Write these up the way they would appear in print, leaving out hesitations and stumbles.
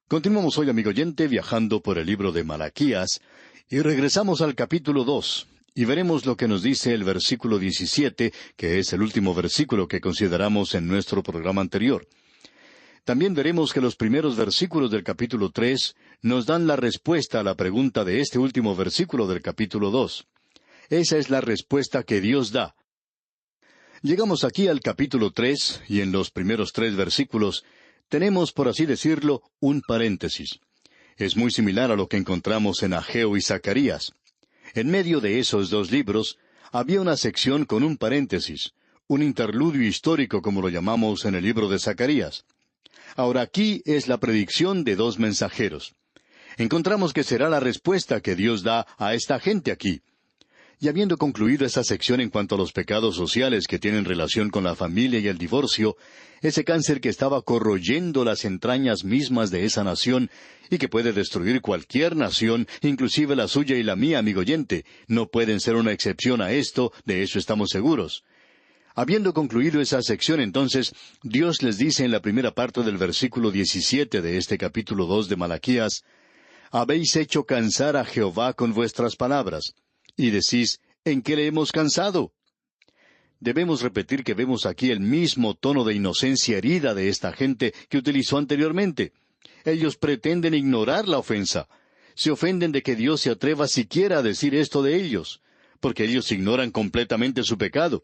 Continuamos hoy, amigo oyente, viajando por el libro de Malaquías, y regresamos al capítulo 2, y veremos lo que nos dice el versículo 17, que es el último versículo que consideramos en nuestro programa anterior. También veremos que los primeros versículos del capítulo 3 nos dan la respuesta a la pregunta de este último versículo del capítulo 2. Esa es la respuesta que Dios da. Llegamos aquí al capítulo 3, y en los primeros 3 versículos tenemos, por así decirlo, un paréntesis. Es muy similar a lo que encontramos en Ageo y Zacarías. En medio de esos 2 libros había una sección con un paréntesis, un interludio histórico como lo llamamos en el libro de Zacarías. Ahora aquí es la predicción de 2 mensajeros. Encontramos que será la respuesta que Dios da a esta gente aquí. Y habiendo concluido esa sección en cuanto a los pecados sociales que tienen relación con la familia y el divorcio, ese cáncer que estaba corroyendo las entrañas mismas de esa nación y que puede destruir cualquier nación, inclusive la suya y la mía, amigo oyente, no pueden ser una excepción a esto, de eso estamos seguros. Habiendo concluido esa sección, entonces, Dios les dice en la primera parte del versículo 17 de este capítulo 2 de Malaquías, «Habéis hecho cansar a Jehová con vuestras palabras, y decís, ¿en qué le hemos cansado?» Debemos repetir que vemos aquí el mismo tono de inocencia herida de esta gente que utilizó anteriormente. Ellos pretenden ignorar la ofensa. Se ofenden de que Dios se atreva siquiera a decir esto de ellos, porque ellos ignoran completamente su pecado.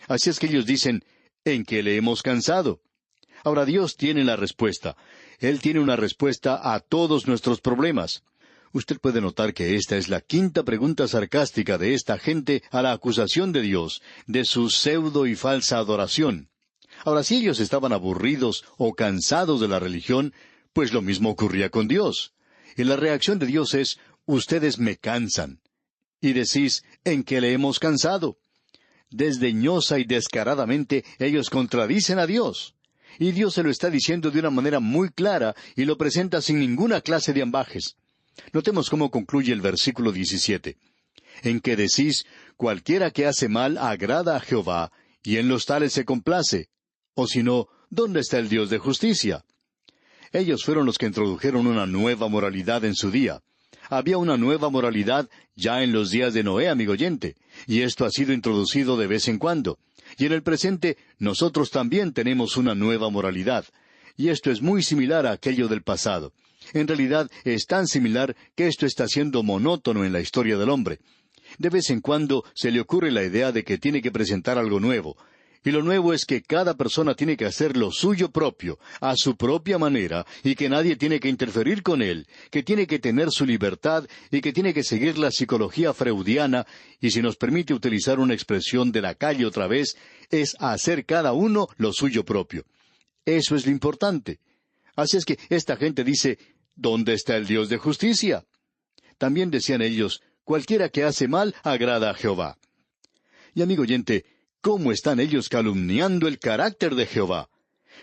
Así es que ellos dicen, ¿en qué le hemos cansado? Ahora Dios tiene la respuesta. Él tiene una respuesta a todos nuestros problemas. Usted puede notar que esta es la 5ª pregunta sarcástica de esta gente a la acusación de Dios, de su pseudo y falsa adoración. Ahora, si ellos estaban aburridos o cansados de la religión, pues lo mismo ocurría con Dios. Y la reacción de Dios es, ustedes me cansan. Y decís, ¿en qué le hemos cansado? Desdeñosa y descaradamente ellos contradicen a Dios. Y Dios se lo está diciendo de una manera muy clara y lo presenta sin ninguna clase de ambajes. Notemos cómo concluye el versículo 17. En que decís, cualquiera que hace mal agrada a Jehová, y en los tales se complace. O si no, ¿dónde está el Dios de justicia? Ellos fueron los que introdujeron una nueva moralidad en su día. Había una nueva moralidad ya en los días de Noé, amigo oyente, y esto ha sido introducido de vez en cuando. Y en el presente, nosotros también tenemos una nueva moralidad. Y esto es muy similar a aquello del pasado. En realidad es tan similar que esto está siendo monótono en la historia del hombre. De vez en cuando se le ocurre la idea de que tiene que presentar algo nuevo. Y lo nuevo es que cada persona tiene que hacer lo suyo propio, a su propia manera, y que nadie tiene que interferir con él, que tiene que tener su libertad y que tiene que seguir la psicología freudiana, y si nos permite utilizar una expresión de la calle otra vez, es hacer cada uno lo suyo propio. Eso es lo importante. Así es que esta gente dice, ¿dónde está el Dios de justicia? También decían ellos, cualquiera que hace mal agrada a Jehová. Y amigo oyente, ¿cómo están ellos calumniando el carácter de Jehová?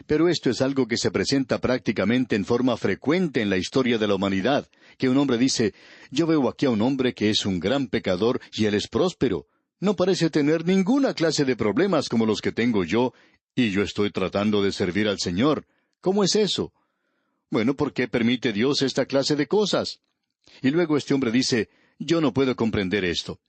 Pero esto es algo que se presenta prácticamente en forma frecuente en la historia de la humanidad, que un hombre dice, yo veo aquí a un hombre que es un gran pecador y él es próspero. No parece tener ninguna clase de problemas como los que tengo yo, y yo estoy tratando de servir al Señor. ¿Cómo es eso? Bueno, ¿por qué permite Dios esta clase de cosas? Y luego este hombre dice, yo no puedo comprender esto.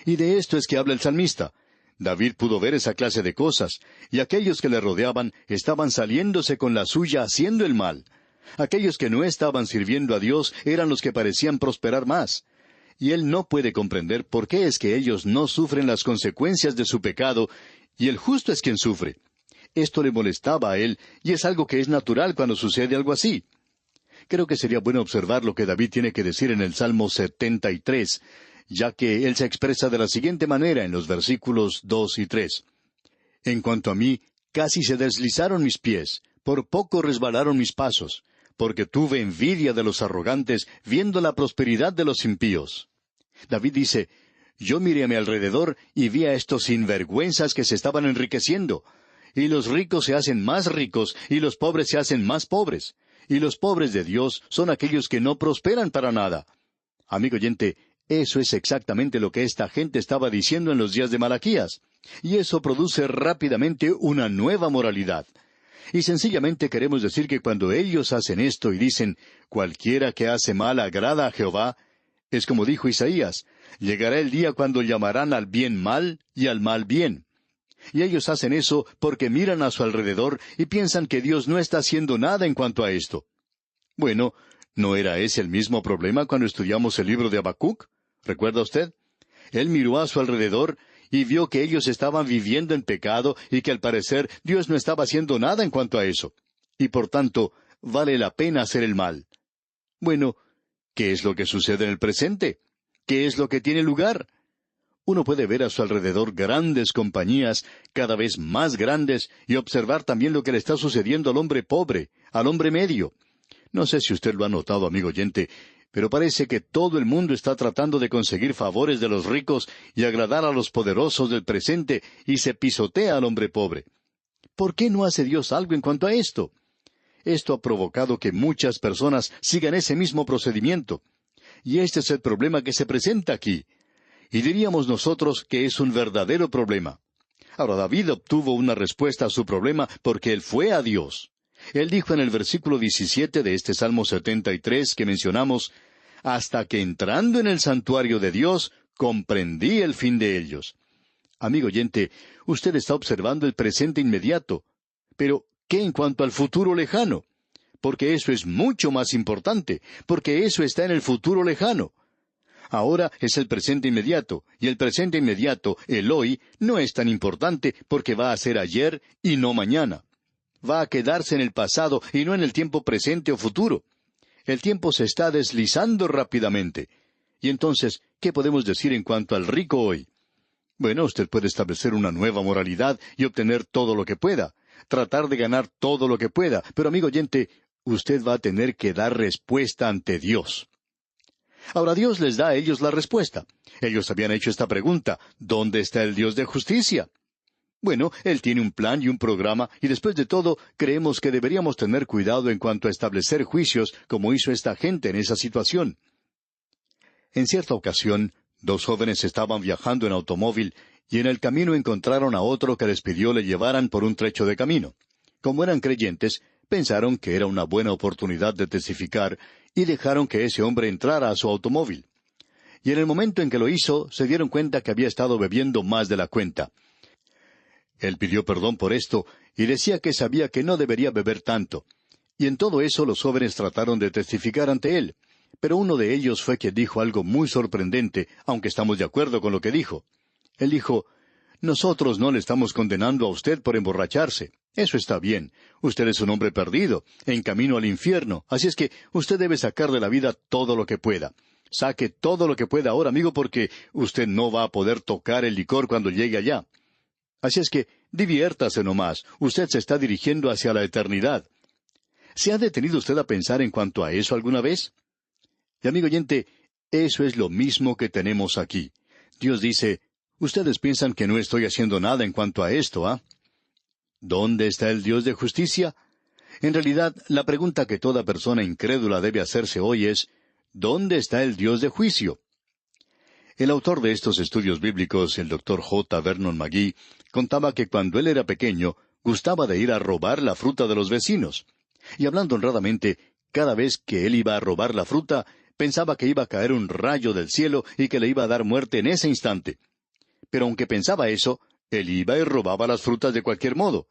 Y de esto es que habla el salmista. David pudo ver esa clase de cosas, y aquellos que le rodeaban estaban saliéndose con la suya haciendo el mal. Aquellos que no estaban sirviendo a Dios eran los que parecían prosperar más. Y él no puede comprender por qué es que ellos no sufren las consecuencias de su pecado, y el justo es quien sufre. Esto le molestaba a él, y es algo que es natural cuando sucede algo así. Creo que sería bueno observar lo que David tiene que decir en el Salmo 73, ya que él se expresa de la siguiente manera en los versículos 2 y 3. En cuanto a mí, casi se deslizaron mis pies, por poco resbalaron mis pasos, porque tuve envidia de los arrogantes, viendo la prosperidad de los impíos. David dice, yo miré a mi alrededor y vi a estos sinvergüenzas que se estaban enriqueciendo. Y los ricos se hacen más ricos, y los pobres se hacen más pobres. Y los pobres de Dios son aquellos que no prosperan para nada. Amigo oyente, eso es exactamente lo que esta gente estaba diciendo en los días de Malaquías. Y eso produce rápidamente una nueva moralidad. Y sencillamente queremos decir que cuando ellos hacen esto y dicen, cualquiera que hace mal agrada a Jehová, es como dijo Isaías, llegará el día cuando llamarán al bien mal y al mal bien. Y ellos hacen eso porque miran a su alrededor y piensan que Dios no está haciendo nada en cuanto a esto. Bueno, ¿no era ese el mismo problema cuando estudiamos el libro de Habacuc? ¿Recuerda usted? Él miró a su alrededor y vio que ellos estaban viviendo en pecado y que al parecer Dios no estaba haciendo nada en cuanto a eso. Y por tanto, vale la pena hacer el mal. Bueno, ¿qué es lo que sucede en el presente? ¿Qué es lo que tiene lugar? Uno puede ver a su alrededor grandes compañías, cada vez más grandes, y observar también lo que le está sucediendo al hombre pobre, al hombre medio. No sé si usted lo ha notado, amigo oyente, pero parece que todo el mundo está tratando de conseguir favores de los ricos y agradar a los poderosos del presente, y se pisotea al hombre pobre. ¿Por qué no hace Dios algo en cuanto a esto? Esto ha provocado que muchas personas sigan ese mismo procedimiento. Y este es el problema que se presenta aquí. Y diríamos nosotros que es un verdadero problema. Ahora, David obtuvo una respuesta a su problema porque él fue a Dios. Él dijo en el versículo 17 de este Salmo 73 que mencionamos, «Hasta que entrando en el santuario de Dios, comprendí el fin de ellos». Amigo oyente, usted está observando el presente inmediato. Pero, ¿qué en cuanto al futuro lejano? Porque eso es mucho más importante, porque eso está en el futuro lejano. Ahora es el presente inmediato, y el presente inmediato, el hoy, no es tan importante porque va a ser ayer y no mañana. Va a quedarse en el pasado y no en el tiempo presente o futuro. El tiempo se está deslizando rápidamente. Y entonces, ¿qué podemos decir en cuanto al rico hoy? Bueno, usted puede establecer una nueva moralidad y obtener todo lo que pueda, tratar de ganar todo lo que pueda, pero amigo oyente, usted va a tener que dar respuesta ante Dios. Ahora Dios les da a ellos la respuesta. Ellos habían hecho esta pregunta, ¿dónde está el Dios de justicia? Bueno, Él tiene un plan y un programa, y después de todo, creemos que deberíamos tener cuidado en cuanto a establecer juicios, como hizo esta gente en esa situación. En cierta ocasión, dos jóvenes estaban viajando en automóvil, y en el camino encontraron a otro que les pidió le llevaran por un trecho de camino. Como eran creyentes, pensaron que era una buena oportunidad de testificar, y dejaron que ese hombre entrara a su automóvil. Y en el momento en que lo hizo, se dieron cuenta que había estado bebiendo más de la cuenta. Él pidió perdón por esto, y decía que sabía que no debería beber tanto. Y en todo eso los jóvenes trataron de testificar ante él. Pero uno de ellos fue quien dijo algo muy sorprendente, aunque estamos de acuerdo con lo que dijo. Él dijo, «Nosotros no le estamos condenando a usted por emborracharse. Eso está bien. Usted es un hombre perdido, en camino al infierno, así es que usted debe sacar de la vida todo lo que pueda. Saque todo lo que pueda ahora, amigo, porque usted no va a poder tocar el licor cuando llegue allá. Así es que diviértase nomás. Usted se está dirigiendo hacia la eternidad». ¿Se ha detenido usted a pensar en cuanto a eso alguna vez? Y amigo oyente, eso es lo mismo que tenemos aquí. Dios dice, ustedes piensan que no estoy haciendo nada en cuanto a esto, ¿ah? ¿Dónde está el Dios de justicia? En realidad, la pregunta que toda persona incrédula debe hacerse hoy es, ¿dónde está el Dios de juicio? El autor de estos estudios bíblicos, el Dr. J. Vernon McGee, contaba que cuando él era pequeño, gustaba de ir a robar la fruta de los vecinos. Y hablando honradamente, cada vez que él iba a robar la fruta, pensaba que iba a caer un rayo del cielo y que le iba a dar muerte en ese instante. Pero aunque pensaba eso, él iba y robaba las frutas de cualquier modo,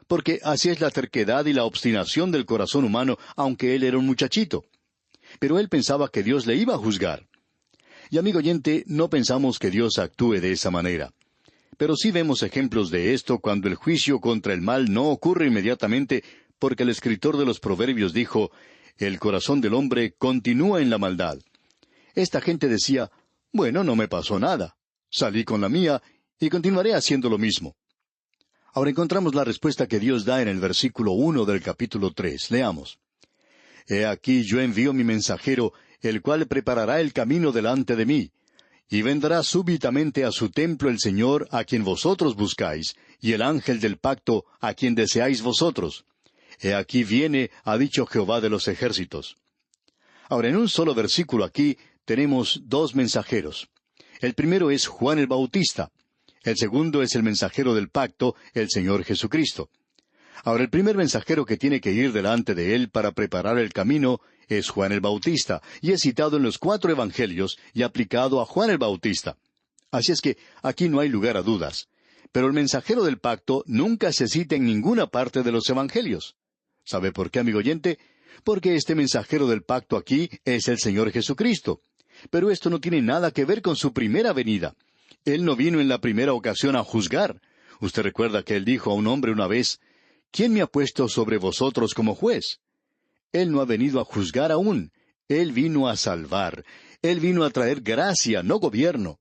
porque así es la terquedad y la obstinación del corazón humano, aunque él era un muchachito. Pero él pensaba que Dios le iba a juzgar. Y amigo oyente, no pensamos que Dios actúe de esa manera. Pero sí vemos ejemplos de esto cuando el juicio contra el mal no ocurre inmediatamente, porque el escritor de los Proverbios dijo, «El corazón del hombre continúa en la maldad». Esta gente decía, «Bueno, no me pasó nada. Salí con la mía y continuaré haciendo lo mismo». Ahora encontramos la respuesta que Dios da en el versículo 1 del capítulo 3. Leamos. «He aquí yo envío mi mensajero, el cual preparará el camino delante de mí. Y vendrá súbitamente a su templo el Señor, a quien vosotros buscáis, y el ángel del pacto, a quien deseáis vosotros. He aquí viene, ha dicho Jehová de los ejércitos». Ahora, en un solo versículo aquí tenemos dos mensajeros. El primero es Juan el Bautista. El segundo es el mensajero del pacto, el Señor Jesucristo. Ahora, el primer mensajero que tiene que ir delante de él para preparar el camino es Juan el Bautista, y es citado en los 4 evangelios y aplicado a Juan el Bautista. Así es que aquí no hay lugar a dudas. Pero el mensajero del pacto nunca se cita en ninguna parte de los evangelios. ¿Sabe por qué, amigo oyente? Porque este mensajero del pacto aquí es el Señor Jesucristo. Pero esto no tiene nada que ver con su primera venida. Él no vino en la primera ocasión a juzgar. Usted recuerda que él dijo a un hombre una vez, ¿quién me ha puesto sobre vosotros como juez? Él no ha venido a juzgar aún. Él vino a salvar. Él vino a traer gracia, no gobierno.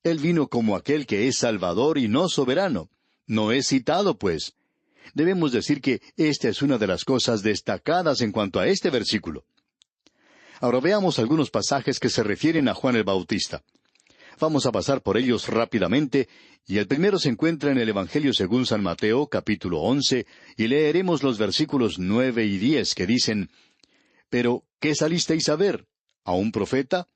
Él vino como aquel que es salvador y no soberano. No es citado, pues. Debemos decir que esta es una de las cosas destacadas en cuanto a este versículo. Ahora veamos algunos pasajes que se refieren a Juan el Bautista. Vamos a pasar por ellos rápidamente, y el primero se encuentra en el Evangelio según San Mateo, capítulo 11, y leeremos los versículos 9 y 10 que dicen, «Pero, ¿qué salisteis a ver? ¿A un profeta?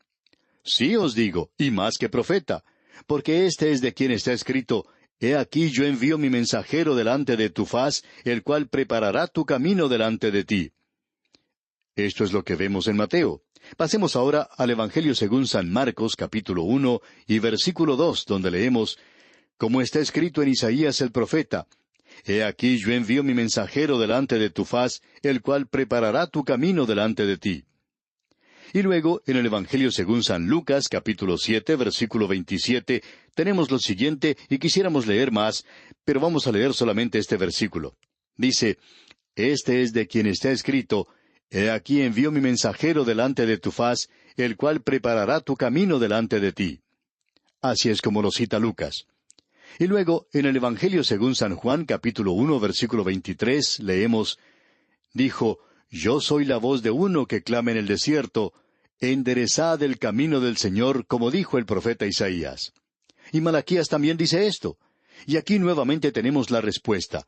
Sí os digo, y más que profeta, porque este es de quien está escrito, He aquí yo envío mi mensajero delante de tu faz, el cual preparará tu camino delante de ti». Esto es lo que vemos en Mateo. Pasemos ahora al Evangelio según San Marcos, capítulo 1, y versículo 2, donde leemos, «Como está escrito en Isaías el profeta, He aquí yo envío mi mensajero delante de tu faz, el cual preparará tu camino delante de ti». Y luego, en el Evangelio según San Lucas, capítulo 7, versículo 27, tenemos lo siguiente, y quisiéramos leer más, pero vamos a leer solamente este versículo. Dice, «Este es de quien está escrito, He aquí envío mi mensajero delante de tu faz, el cual preparará tu camino delante de ti». Así es como lo cita Lucas. Y luego, en el Evangelio según San Juan, capítulo 1, versículo 23, leemos, «Dijo, Yo soy la voz de uno que clama en el desierto, enderezad el camino del Señor, como dijo el profeta Isaías». Y Malaquías también dice esto. Y aquí nuevamente tenemos la respuesta.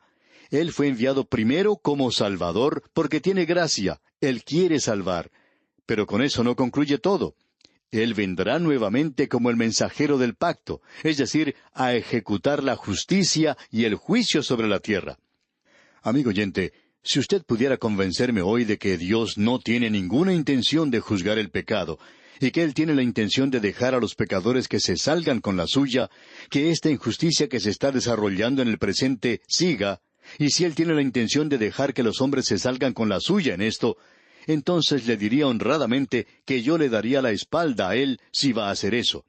Él fue enviado primero como Salvador, porque tiene gracia, Él quiere salvar. Pero con eso no concluye todo. Él vendrá nuevamente como el mensajero del pacto, es decir, a ejecutar la justicia y el juicio sobre la tierra. Amigo oyente, si usted pudiera convencerme hoy de que Dios no tiene ninguna intención de juzgar el pecado, y que Él tiene la intención de dejar a los pecadores que se salgan con la suya, que esta injusticia que se está desarrollando en el presente siga, y si Él tiene la intención de dejar que los hombres se salgan con la suya en esto, entonces le diría honradamente que yo le daría la espalda a Él si va a hacer eso.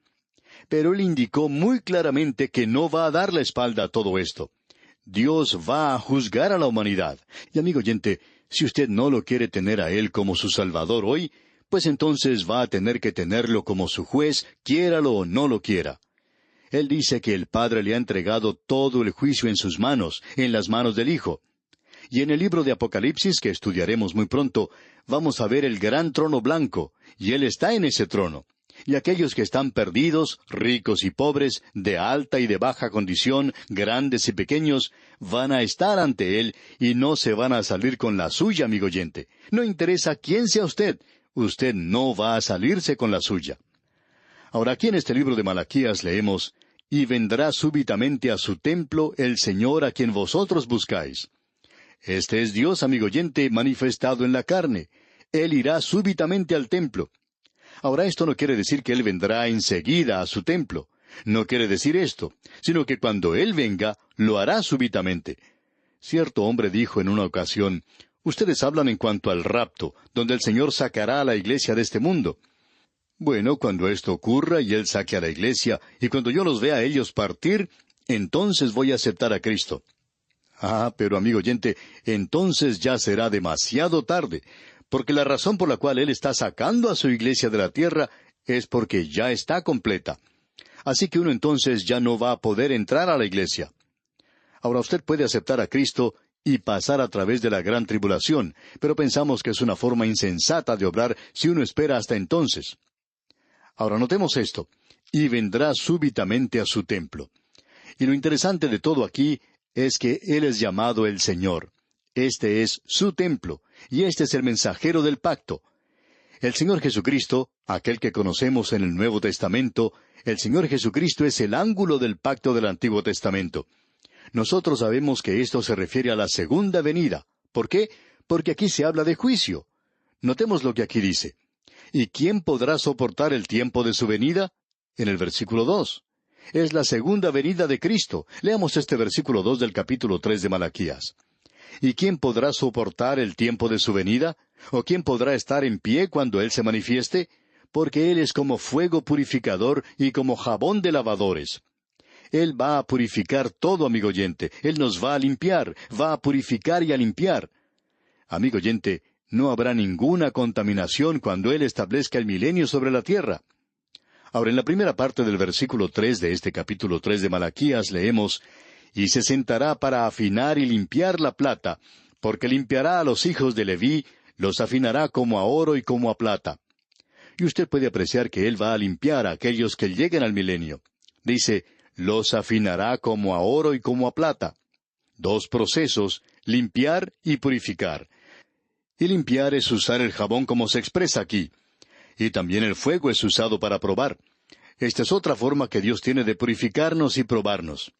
Pero Él indicó muy claramente que no va a dar la espalda a todo esto. Dios va a juzgar a la humanidad. Y amigo oyente, si usted no lo quiere tener a Él como su Salvador hoy, pues entonces va a tener que tenerlo como su juez, quiéralo o no lo quiera. Él dice que el Padre le ha entregado todo el juicio en sus manos, en las manos del Hijo. Y en el libro de Apocalipsis, que estudiaremos muy pronto, vamos a ver el gran trono blanco, y Él está en ese trono. Y aquellos que están perdidos, ricos y pobres, de alta y de baja condición, grandes y pequeños, van a estar ante Él y no se van a salir con la suya, amigo oyente. No interesa quién sea usted, usted no va a salirse con la suya. Ahora aquí en este libro de Malaquías leemos, «Y vendrá súbitamente a su templo el Señor a quien vosotros buscáis». Este es Dios, amigo oyente, manifestado en la carne. Él irá súbitamente al templo. Ahora esto no quiere decir que Él vendrá enseguida a su templo. No quiere decir esto, sino que cuando Él venga, lo hará súbitamente. Cierto hombre dijo en una ocasión, «Ustedes hablan en cuanto al rapto, donde el Señor sacará a la iglesia de este mundo». Bueno, cuando esto ocurra y Él saque a la iglesia, y cuando yo los vea a ellos partir, entonces voy a aceptar a Cristo. Ah, pero amigo oyente, entonces ya será demasiado tarde, porque la razón por la cual Él está sacando a su iglesia de la tierra es porque ya está completa. Así que uno entonces ya no va a poder entrar a la iglesia. Ahora usted puede aceptar a Cristo y pasar a través de la gran tribulación, pero pensamos que es una forma insensata de obrar si uno espera hasta entonces. Ahora notemos esto, «y vendrá súbitamente a su templo». Y lo interesante de todo aquí es que Él es llamado el Señor. Este es su templo, y este es el mensajero del pacto. El Señor Jesucristo, aquel que conocemos en el Nuevo Testamento, el Señor Jesucristo es el ángulo del pacto del Antiguo Testamento. Nosotros sabemos que esto se refiere a la segunda venida. ¿Por qué? Porque aquí se habla de juicio. Notemos lo que aquí dice. ¿Y quién podrá soportar el tiempo de su venida? En el versículo 2. Es la segunda venida de Cristo. Leamos este versículo 2 del capítulo 3 de Malaquías. ¿Y quién podrá soportar el tiempo de su venida? ¿O quién podrá estar en pie cuando Él se manifieste? Porque Él es como fuego purificador y como jabón de lavadores. Él va a purificar todo, amigo oyente. Él nos va a limpiar, va a purificar y a limpiar. Amigo oyente, no habrá ninguna contaminación cuando Él establezca el milenio sobre la tierra. Ahora, en la primera parte del versículo 3 de este capítulo 3 de Malaquías leemos, «Y se sentará para afinar y limpiar la plata, porque limpiará a los hijos de Leví, los afinará como a oro y como a plata». Y usted puede apreciar que Él va a limpiar a aquellos que lleguen al milenio. Dice, «los afinará como a oro y como a plata». Dos procesos, limpiar y purificar. Y limpiar es usar el jabón como se expresa aquí. Y también el fuego es usado para probar. Esta es otra forma que Dios tiene de purificarnos y probarnos.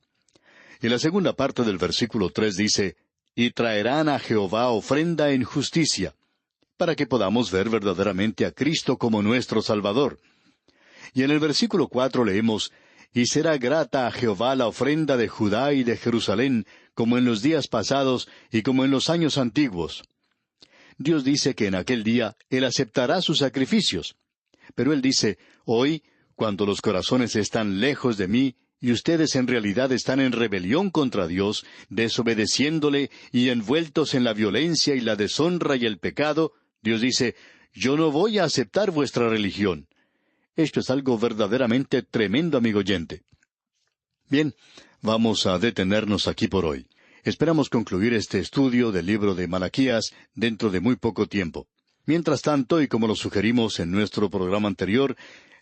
Y la segunda parte del versículo 3 dice, «Y traerán a Jehová ofrenda en justicia», para que podamos ver verdaderamente a Cristo como nuestro Salvador. Y en el versículo 4 leemos, «Y será grata a Jehová la ofrenda de Judá y de Jerusalén, como en los días pasados y como en los años antiguos». Dios dice que en aquel día Él aceptará sus sacrificios. Pero Él dice, hoy, cuando los corazones están lejos de mí, y ustedes en realidad están en rebelión contra Dios, desobedeciéndole y envueltos en la violencia y la deshonra y el pecado, Dios dice, yo no voy a aceptar vuestra religión. Esto es algo verdaderamente tremendo, amigo oyente. Bien, vamos a detenernos aquí por hoy. Esperamos concluir este estudio del libro de Malaquías dentro de muy poco tiempo. Mientras tanto, y como lo sugerimos en nuestro programa anterior,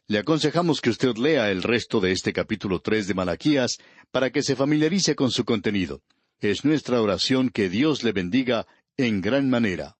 le aconsejamos que usted lea el resto de este capítulo 3 de Malaquías para que se familiarice con su contenido. Es nuestra oración que Dios le bendiga en gran manera.